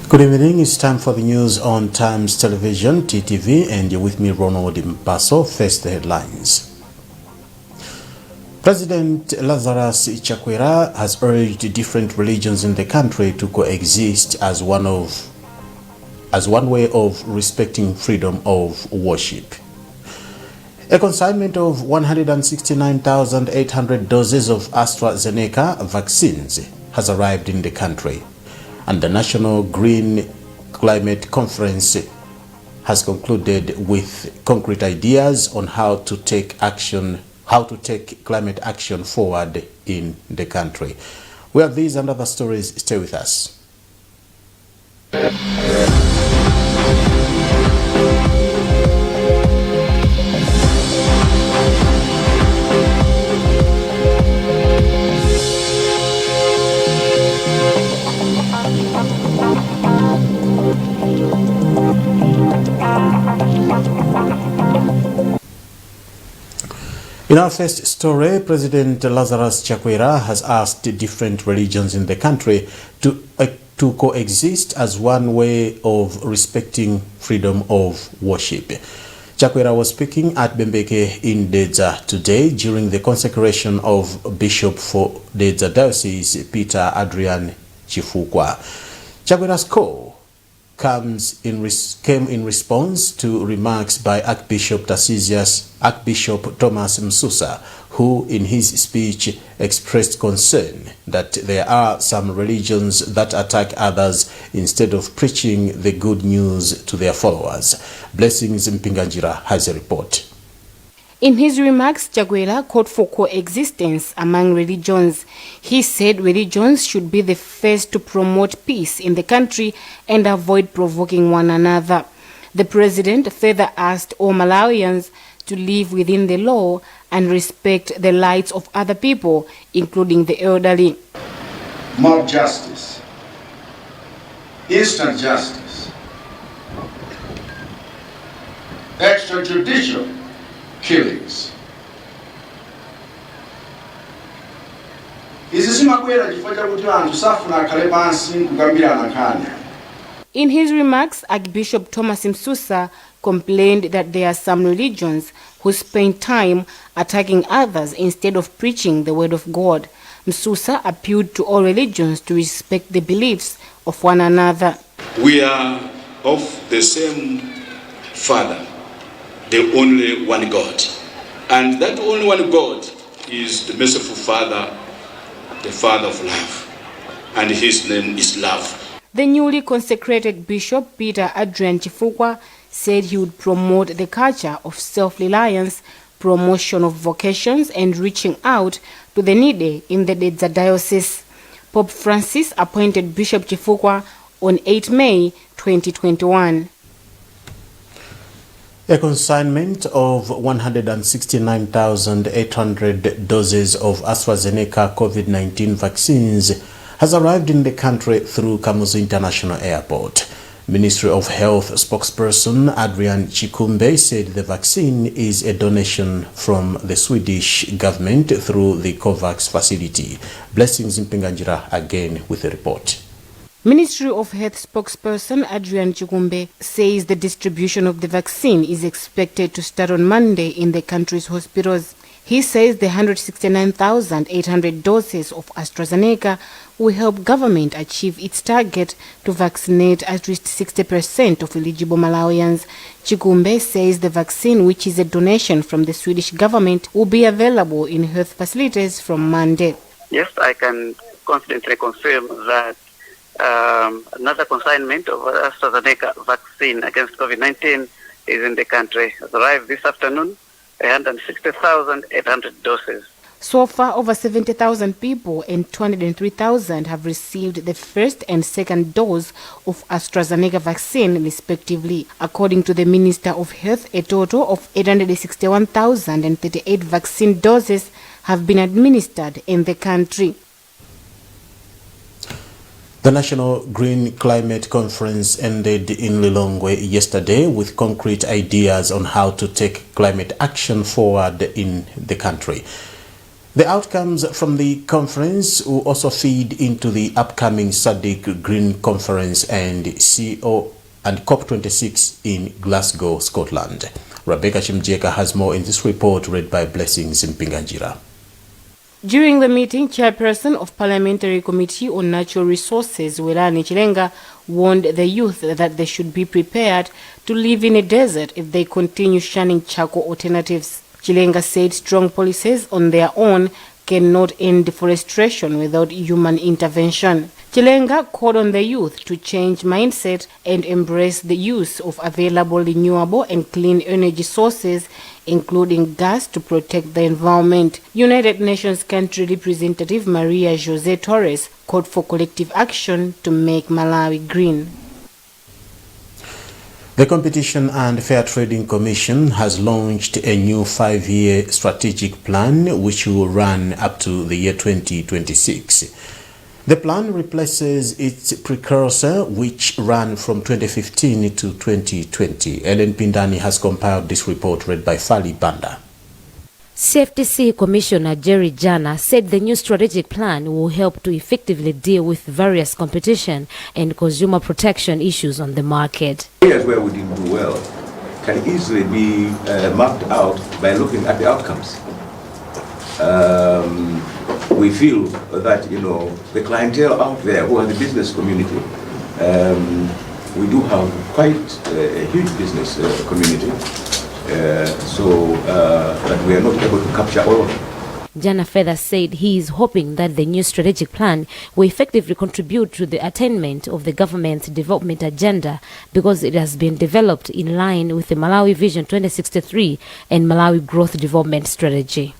Good evening, it's time for the news on Times Television, TTV, and you're with me, Ronald Mpaso. First, the headlines. President Lazarus Chakwera has urged different religions in the country to coexist as one way of respecting freedom of worship. A consignment of 169,800 doses of AstraZeneca vaccines has arrived in the country, and the National Green Climate Conference has concluded with concrete ideas on how to take climate action forward in the country. We have these and other stories. Stay with us. In our first story, President Lazarus Chakwera has asked different religions in the country to coexist as one way of respecting freedom of worship. Chakwera was speaking at Bembeke in Dedza today during the consecration of Bishop for Dedza Diocese, Peter Adrian Chifukwa. Chakwera's call came in response to remarks by Archbishop Thomas Msusa, who in his speech expressed concern that there are some religions that attack others instead of preaching the good news to their followers. Blessings Mpinganjira has a report. In his remarks, Chakwera called for coexistence among religions. He said religions should be the first to promote peace in the country and avoid provoking one another. The president further asked all Malawians to live within the law and respect the rights of other people, including the elderly. Mob justice, instant justice, extrajudicial killings. In his remarks, Archbishop Thomas Msusa complained that there are some religions who spend time attacking others instead of preaching the word of God. Msusa appealed to all religions to respect the beliefs of one another. We are of the same Father, the only one God. And that only one God is the merciful Father, the Father of love. And his name is love. The newly consecrated Bishop Peter Adrian Chifukwa said he would promote the culture of self-reliance, promotion of vocations, and reaching out to the needy in the Dedza Diocese. Pope Francis appointed Bishop Chifukwa on 8 May 2021. A consignment of 169,800 doses of AstraZeneca COVID-19 vaccines has arrived in the country through Kamuzu International Airport. Ministry of Health spokesperson Adrian Chikumbe said the vaccine is a donation from the Swedish government through the COVAX facility. Blessings Mpinganjira again with a report. Ministry of Health spokesperson Adrian Chikumbe says the distribution of the vaccine is expected to start on Monday in the country's hospitals. He says the 169,800 doses of AstraZeneca will help government achieve its target to vaccinate at least 60% of eligible Malawians. Chikumbe says the vaccine, which is a donation from the Swedish government, will be available in health facilities from Monday. Yes, I can confidently confirm that another consignment of AstraZeneca vaccine against COVID-19 is in the country. Has arrived this afternoon, 160,800 doses. So far, over 70,000 people and 203,000 have received the first and second dose of AstraZeneca vaccine, respectively. According to the Minister of Health, a total of 861,038 vaccine doses have been administered in the country. The National Green Climate Conference ended in Lilongwe yesterday with concrete ideas on how to take climate action forward in the country. The outcomes from the conference will also feed into the upcoming SADC Green Conference and COP26 in Glasgow, Scotland. Rebecca Chimjeka has more in this report read by Blessings Mpinganjira. During the meeting, Chairperson of Parliamentary Committee on Natural Resources, Welani Chilenga, warned the youth that they should be prepared to live in a desert if they continue shunning charcoal alternatives. Chilenga said strong policies on their own cannot end deforestation without human intervention. Chilenga called on the youth to change mindset and embrace the use of available renewable and clean energy sources, including gas, to protect the environment. United Nations Country Representative Maria Jose Torres called for collective action to make Malawi green. The Competition and Fair Trading Commission has launched a new 5-year strategic plan which will run up to the year 2026. The plan replaces its precursor, which ran from 2015 to 2020. Ellen Pindani has compiled this report read by Fali Banda. CFTC Commissioner Jerry Jana said the new strategic plan will help to effectively deal with various competition and consumer protection issues on the market. Areas where we didn't do well can easily be mapped out by looking at the outcomes. We feel that, the clientele out there who are the business community, we do have quite a huge business community, so that we are not able to capture all of them. Jana further said he is hoping that the new strategic plan will effectively contribute to the attainment of the government's development agenda because it has been developed in line with the Malawi Vision 2063 and Malawi Growth Development Strategy.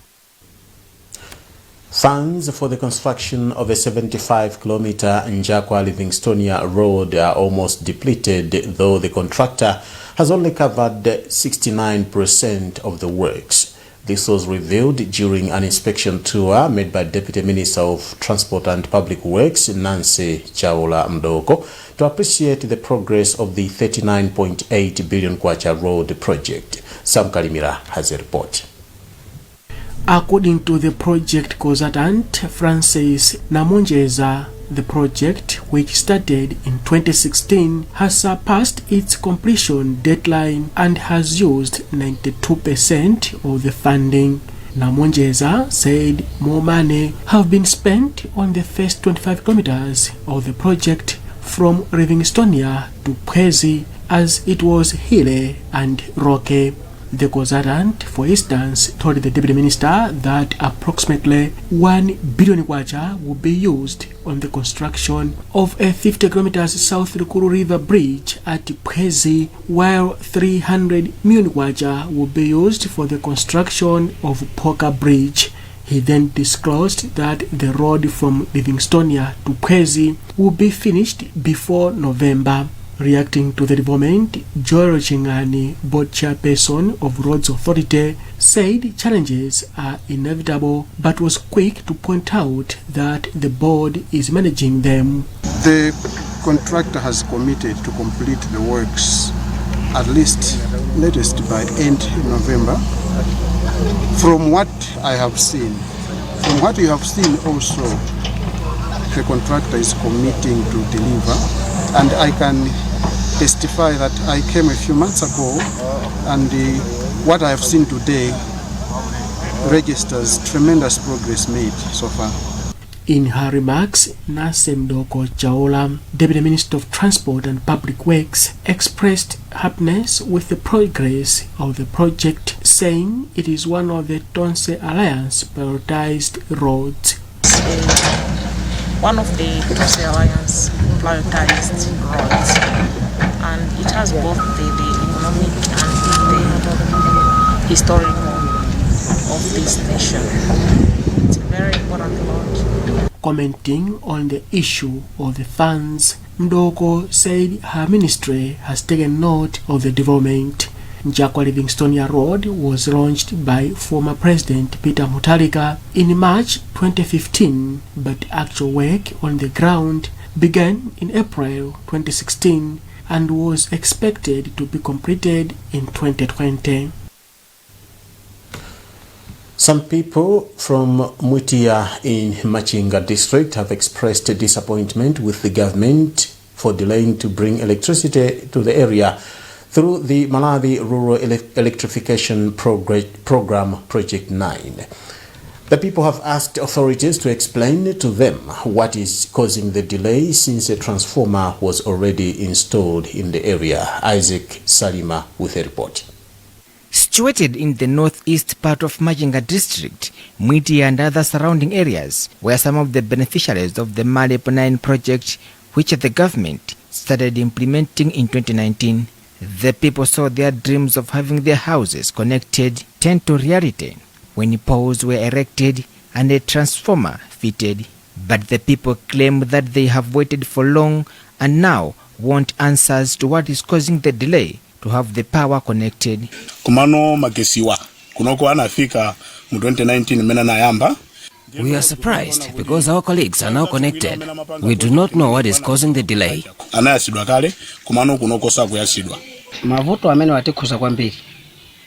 Funds for the construction of a 75-kilometer Njakwa-Livingstonia road are almost depleted, though the contractor has only covered 69% of the works. This was revealed during an inspection tour made by Deputy Minister of Transport and Public Works, Nancy Chaula Mdoko, to appreciate the progress of the 39.8 billion kwacha road project. Sam Kalimira has a report. According to the project consultant Francis Namonjeza, the project, which started in 2016, has surpassed its completion deadline and has used 92% of the funding. Namonjeza said more money have been spent on the first 25 kilometers of the project from Livingstonia to Pwezi, as it was hilly and rocky. The consultant, for instance, told the Deputy Minister that approximately 1 billion kwacha will be used on the construction of a 50 kilometers South Rukuru River bridge at Pwezi, while 300 million kwacha will be used for the construction of Poka Bridge. He then disclosed that the road from Livingstonia to Pwezi will be finished before November. Reacting to the development, Joel Chingani, board chairperson of Roads Authority, said challenges are inevitable but was quick to point out that the board is managing them. The contractor has committed to complete the works at least latest by end November. From what I have seen, from what you have seen also, the contractor is committing to deliver, and I can testify that I came a few months ago, and what I have seen today registers tremendous progress made so far. In her remarks, Nancy Mdoko Chaula, Deputy Minister of Transport and Public Works, expressed happiness with the progress of the project, saying it is one of the Tonse Alliance prioritized roads. One of the Tonse Alliance prioritized roads, and it has both the economic and the historical of this nation. It's a very important road. Commenting on the issue of the funds, Mdoko said her ministry has taken note of the development. Njakwa-Livingstonia Road was launched by former President Peter Mutharika in March 2015, but actual work on the ground began in April 2016 and was expected to be completed in 2020. Some people from Mutia in Machinga district have expressed disappointment with the government for delaying to bring electricity to the area through the Malawi Rural Electrification Program Project 9. The people have asked authorities to explain to them what is causing the delay since a transformer was already installed in the area. Isaac Salima with a report. Situated in the northeast part of Machinga district, Mwiti and other surrounding areas were some of the beneficiaries of the Malep 9 project, which the government started implementing in 2019. The people saw their dreams of having their houses connected turn to reality when poles were erected and a transformer fitted. But the people claim that they have waited for long and now want answers to what is causing the delay to have the power connected. Kumano magesiwa kunoko anafika mu 2019 mena na yamba. We are surprised because our colleagues are now connected. We do not know what is causing the delay. Anayasidwa kale kumano kunoko sa kuyasidwa. Mavuto amene watikuza kwambiri.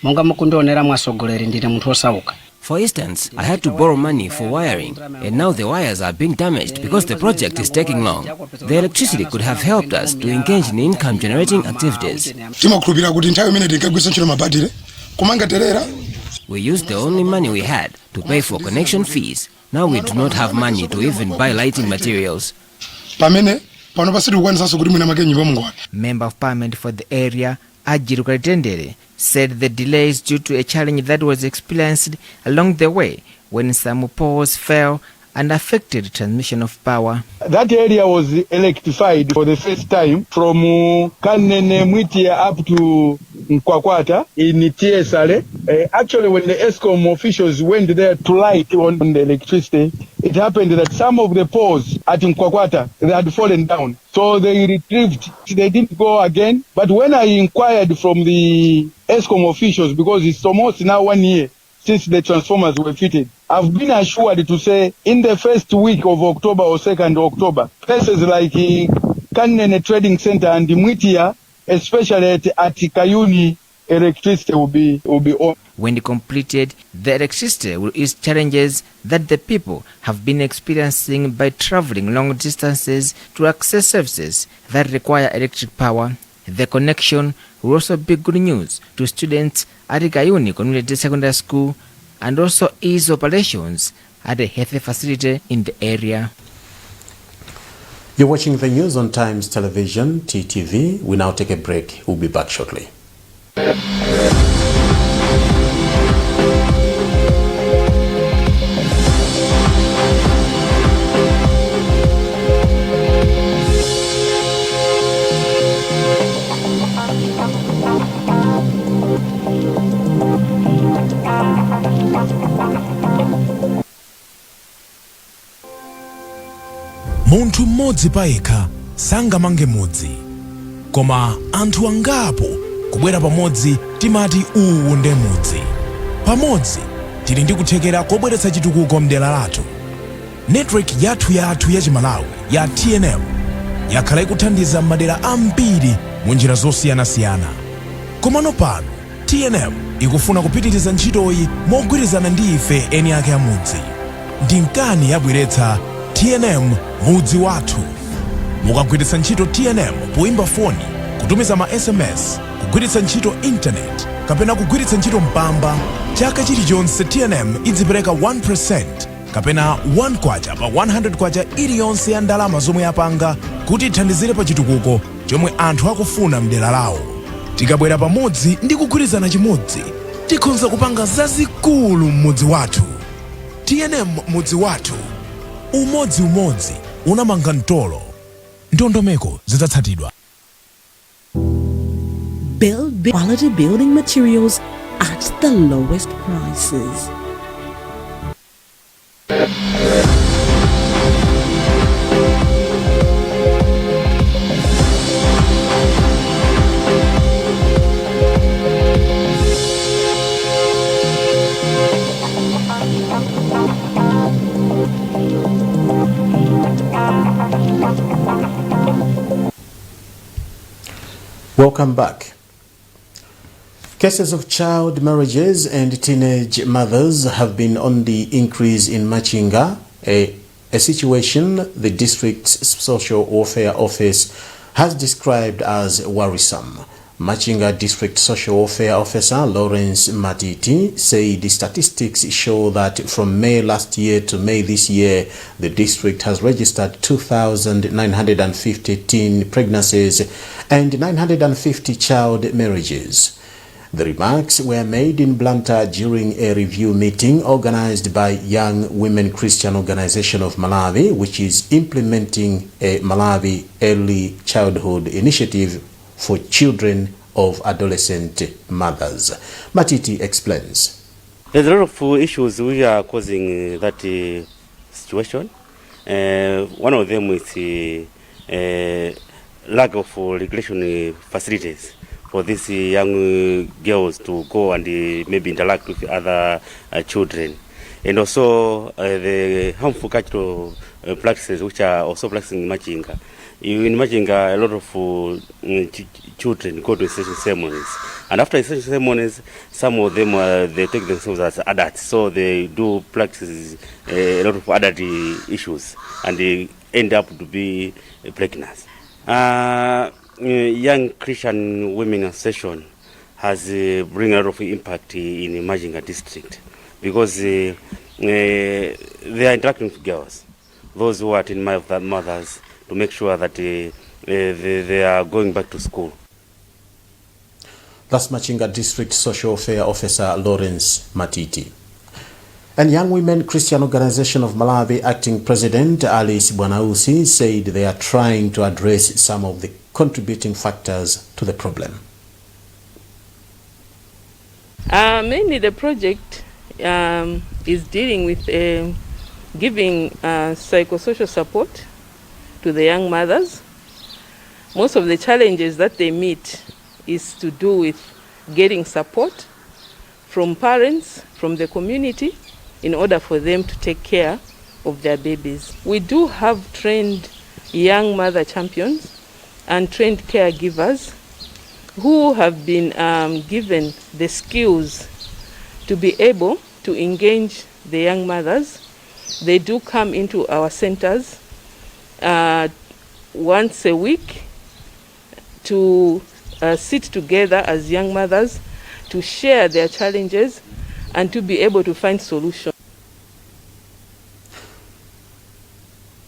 Monga mukundionera mwasogoleri ndine munthu osauka. For instance, I had to borrow money for wiring, and now the wires are being damaged because the project is taking long. The electricity could have helped us to engage in income-generating activities. We used the only money we had to pay for connection fees. Now we do not have money to even buy lighting materials. Member of Parliament for the area, Ajiru Karitendere, said the delay is due to a challenge that was experienced along the way when some poles fell and affected transmission of power. That area was electrified for the first time from Kanene Mwitia up to Nkwakwata in TSale. Actually, when the ESCOM officials went there to light on the electricity, it happened that some of the poles at Nkwakwata, they had fallen down. So they retrieved, they didn't go again. But when I inquired from the ESCOM officials, because it's almost now 1 year since the transformers were fitted, I've been assured to say in the first week of October or 2nd October, places like Kanene Trading Center and Mwitia, especially at Kayuni, electricity will be on. When completed, the electricity will ease challenges that the people have been experiencing by traveling long distances to access services that require electric power. The connection will also be good news to students at Kayuni Community Secondary School and also ease operations at a health facility in the area. You're watching the news on Times Television, TTV. We now take a break. We'll be back shortly. Munthu mmodzi payekha sangamange mudzi, koma anthu angapo kubwera pamodzi timati uwu nde mudzi. Pamodzi tili ndi kuthekera kobweretsa chitukuko mdera lathu. Network yathu ya Chimalawi ya TNM yakhala ikuthandiza madera ambiri mu njira zosiyanasiyana. Komano pano TNM ikufuna kupitiriza ntchitoyi mogwirizana ndi ife eni ake amudzi. Ndi nkani yabweretsa TNM mudzi wathu. Mukagwiritsa ntchito TNM poimba foni, kutumiza ma SMS, kugwiritsa ntchito internet, kapena kugwiritsa ntchito mpamba, chaka chilichonse TNM idzipereka 1% kapena 1 kwacha pa 100 kwacha iliyonse ya ndalama zomwe yapanga kuti ithandizire pa chitukuko chomwe anthu akufuna mdera lawo. Tikabwera pamodzi ndi kugwirizana chimodzi, tikhoza kupanga zazikulu mmudzi wathu. TNM mudzi wathu. Umodzi unamanga mtolo. Ndondomeko zidzatsatidwa. Build quality building materials at the lowest prices. Welcome back. Cases of child marriages and teenage mothers have been on the increase in Machinga, a situation the district's social welfare office has described as worrisome. Machinga District Social Welfare Officer Lawrence Matiti said the statistics show that from May last year to May this year, the district has registered 2,950 teen pregnancies and 950 child marriages. The remarks were made in Blantyre during a review meeting organized by Young Women Christian Organization of Malawi, which is implementing a Malawi Early Childhood Initiative for children of adolescent mothers. Matiti explains. There's a lot of issues which are causing that situation. One of them is lack of regulation facilities for these young girls to go and maybe interact with other children. And also the harmful cultural practices which are also practicing in Machinga. In Machinga, a lot of children go to session ceremonies. And after session ceremonies, some of them they take themselves as adults. So they do practice a lot of adult issues and they end up to be pregnant. Young Christian Women Association has bring a lot of impact in Machinga district because they are interacting with girls, those who are teen mothers, to make sure that they are going back to school. That's Machinga District Social Welfare Officer Lawrence Matiti. And Young Women Christian Organization of Malawi Acting President Alice Bwanausi said they are trying to address some of the contributing factors to the problem. Mainly the project is dealing with giving psychosocial support to the young mothers. Most of the challenges that they meet is to do with getting support from parents, from the community, in order for them to take care of their babies. We do have trained young mother champions and trained caregivers who have been given the skills to be able to engage the young mothers. They do come into our centers once a week to sit together as young mothers to share their challenges and to be able to find solutions.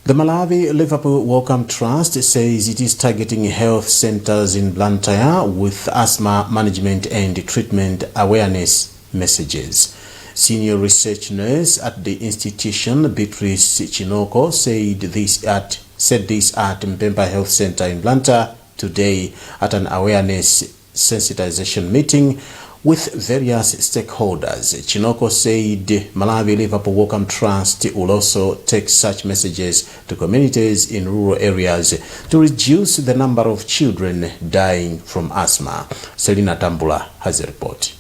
The Malawi Liverpool Wellcome Trust says it is targeting health centers in Blantyre with asthma management and treatment awareness messages. Senior research nurse at the institution, Beatrice Chinoko, said this at Mpemba Health Center in Blantyre today at an awareness sensitization meeting with various stakeholders. Chinoko said Malawi Liverpool Wellcome Trust will also take such messages to communities in rural areas to reduce the number of children dying from asthma. Selina Tambula has a report.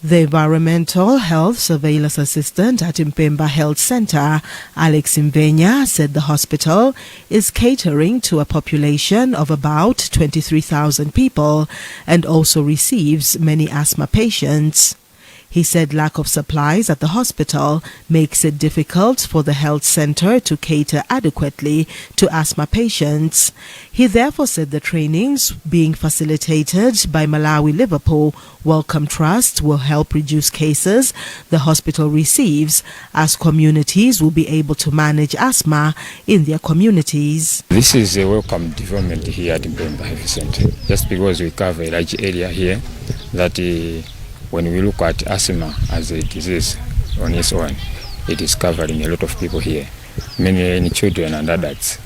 The Environmental Health Surveillance Assistant at Mpemba Health Center, Alex Mvenya, said the hospital is catering to a population of about 23,000 people and also receives many asthma patients. He said lack of supplies at the hospital makes it difficult for the health center to cater adequately to asthma patients. He therefore said the trainings being facilitated by Malawi Liverpool Wellcome Trust will help reduce cases the hospital receives as communities will be able to manage asthma in their communities. This is a welcome development here at Mpemba Health Center, just because we cover a large area here that when we look at asthma as a disease on its own, it is covering a lot of people here, many children and adults.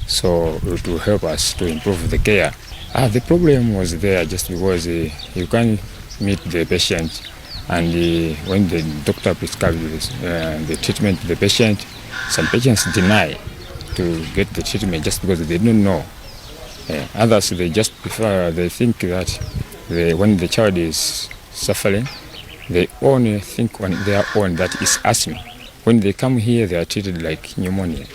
So it will help us to improve the care. The problem was there just because you can't meet the patient, and when the doctor prescribes the treatment to the patient, some patients deny to get the treatment just because they don't know. Others, they just prefer, they think that when the child is suffering, they only think on their own that is asthma. When they come here, they are treated like pneumonia.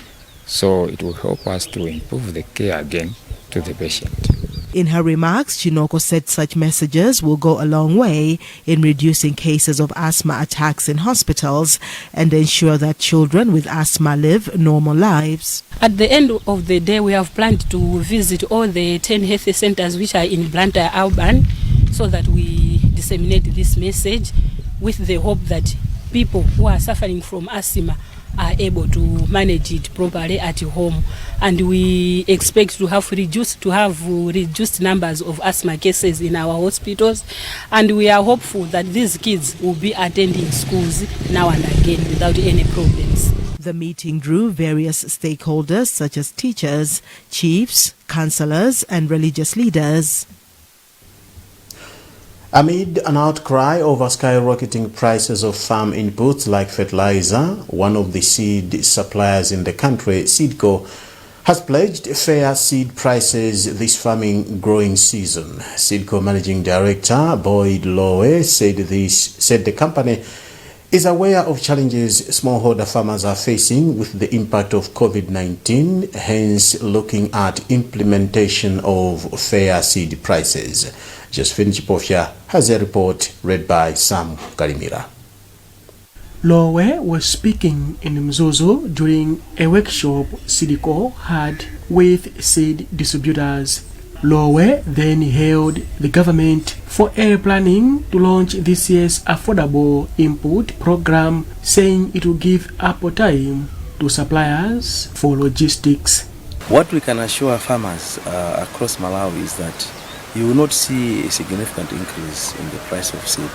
So it will help us to improve the care again to the patient. In her remarks, Chinoko said such messages will go a long way in reducing cases of asthma attacks in hospitals and ensure that children with asthma live normal lives. At the end of the day, we have planned to visit all the 10 health centers which are in Blantyre Urban so that we disseminate this message with the hope that people who are suffering from asthma are able to manage it properly at home, and we expect to have reduced numbers of asthma cases in our hospitals, and we are hopeful that these kids will be attending schools now and again without any problems. The meeting drew various stakeholders such as teachers, chiefs, councillors and religious leaders. Amid an outcry over skyrocketing prices of farm inputs like fertilizer, one of the seed suppliers in the country, Seedco, has pledged fair seed prices this farming growing season. Seedco Managing Director Boyd Lowe said the company is aware of challenges smallholder farmers are facing with the impact of COVID-19, hence looking at implementation of fair seed prices. Josephine Chipofya has a report read by Sam Kalimira. Lowe was speaking in Mzuzu during a workshop Seedco had with seed distributors. Lowe then hailed the government for area planning to launch this year's affordable input program, saying it will give ample time to suppliers for logistics. What we can assure farmers across Malawi is that you will not see a significant increase in the price of seed.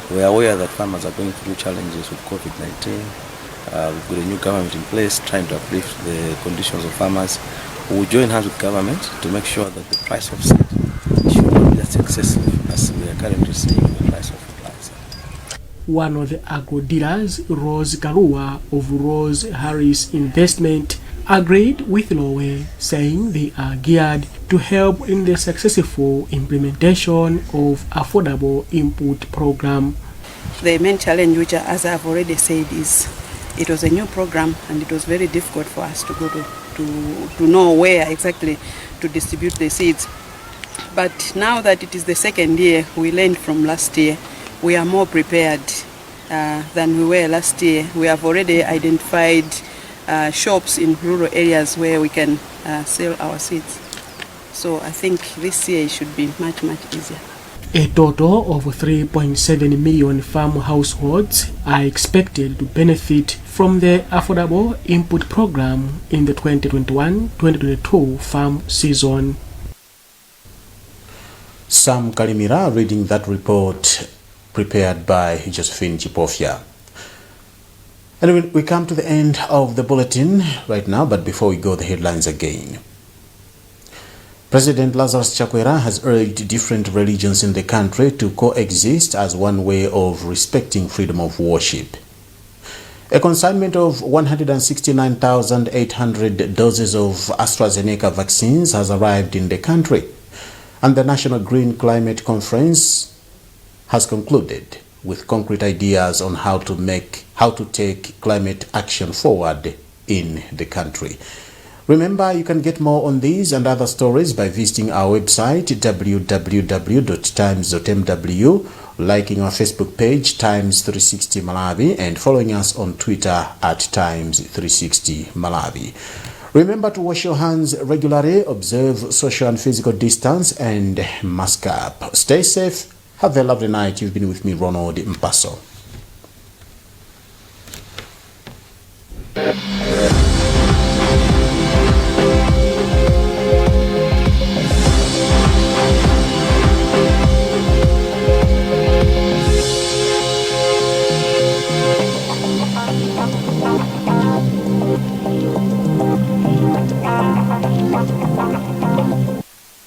We are aware that farmers are going through challenges with COVID-19. We've got a new government in place trying to uplift the conditions of farmers. We will join hands with government to make sure that the price of seed should not be as excessive as we are currently seeing the price of fertilizer. One of the agro dealers, Rose Karua of Rose Harris Investment, agreed with Lowe, saying they are geared to help in the successful implementation of affordable input program. The main challenge, which as I've already said, is it was a new program and it was very difficult for us to go to know where exactly to distribute the seeds. But now that it is the second year, we learned from last year, we are more prepared than we were last year. We have already identified shops in rural areas where we can sell our seeds. So I think this year it should be much easier. A total of 3.7 million farm households are expected to benefit from the affordable input program in the 2021-2022 farm season. Sam Kalimira reading that report prepared by Josephine Chipofya. And we come to the end of the bulletin right now, but before we go, the headlines again. President Lazarus Chakwera has urged different religions in the country to coexist as one way of respecting freedom of worship. A consignment of 169,800 doses of AstraZeneca vaccines has arrived in the country, and the National Green Climate Conference has concluded with concrete ideas on how to take climate action forward in the country. Remember, you can get more on these and other stories by visiting our website www.times.mw, liking our Facebook page Times360 Malawi, and following us on Twitter at Times360 Malawi. Remember to wash your hands regularly, observe social and physical distance, and mask up. Stay safe. Have a lovely night. You've been with me, Ronald Mpaso.